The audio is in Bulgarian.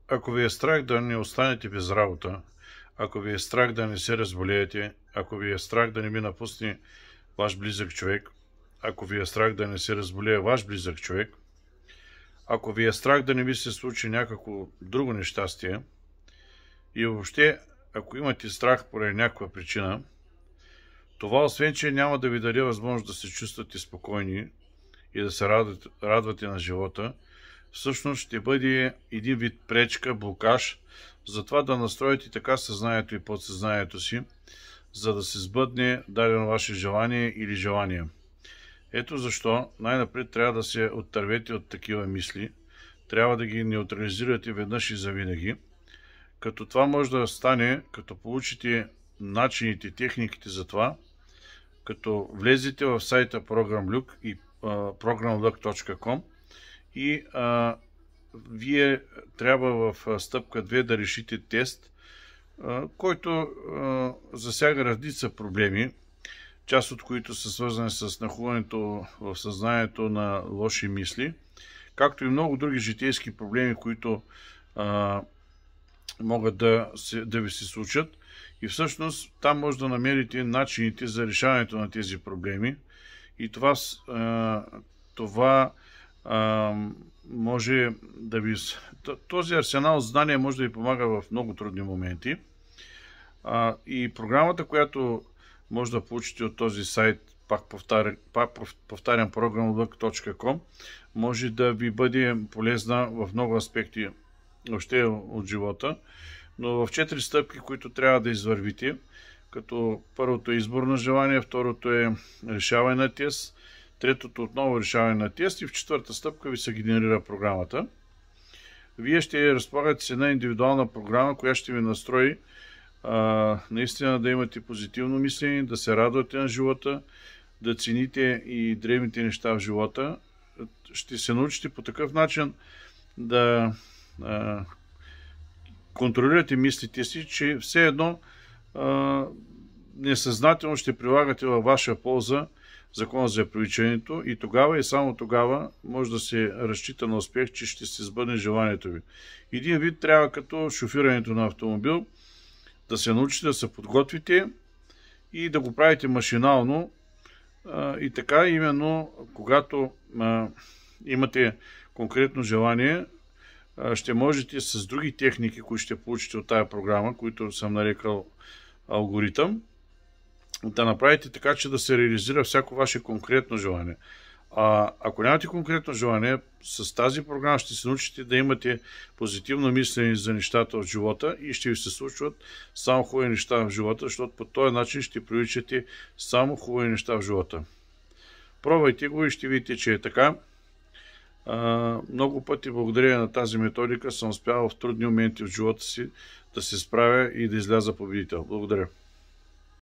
Ако ви е страх да не останете без работа, ако ви е страх да не се разболеете, ако ви е страх да не ви напусне ваш близък човек, ако ви е страх да не се разболее ваш близък човек, ако ви е страх да не ви се случи някакво друго нещастие и въобще, ако имате страх поради някаква причина, това освен, че няма да ви даде възможност да се чувствате спокойни и да се радвате на живота, всъщност ще бъде един вид пречка, блокаж, за това да настроите така съзнанието и подсъзнанието си, за да се сбъдне дадено ваше желание или желание. Ето защо най-напред трябва да се оттървете от такива мисли, трябва да ги неутрализирате веднъж и завинаги, като това може да стане, като получите начините, техниките за това, като влезете в сайта ProgramLook и programluck.com и вие трябва в стъпка 2 да решите тест, който засяга редица проблеми, част от които са свързани с нахлуването в съзнанието на лоши мисли, както и много други житейски проблеми, които могат да ви се случат. И всъщност там може да намерите начините за решаването на тези проблеми. И това може да ви... Този арсенал знания може да ви помага в много трудни моменти. И програмата, която може да получите от този сайт, пак повтарям programluck.com, може да ви бъде полезна в много аспекти още от живота, но в 4 стъпки, които трябва да извървите, като първото е избор на желание, второто е решаване на тест, третото отново решаване на тест и в 4-та стъпка ви се генерира програмата. Вие ще разполагате с една индивидуална програма, която ще ви настрои наистина да имате позитивно мислене, да се радвате на живота, да цените и древните неща в живота. Ще се научите по такъв начин да контролирате мислите си, че все едно несъзнателно ще прилагате във ваша полза закона за привличането и тогава и само тогава може да се разчита на успех, че ще се сбъдне желанието ви. Един вид трябва като шофирането на автомобил да се научите да се подготвите и да го правите машинално и така именно когато имате конкретно желание, ще можете с други техники, които ще получите от тая програма, които съм нарекал алгоритъм, да направите така, че да се реализира всяко ваше конкретно желание. Ако нямате конкретно желание, с тази програма ще се научите да имате позитивно мислене за нещата в живота и ще ви се случват само хубави неща в живота, защото по този начин ще привличате само хубави неща в живота. Пробвайте го и ще видите, че е така. Много пъти благодарение на тази методика съм успявал в трудни моменти в живота си да се справя и да изляза победител. Благодаря.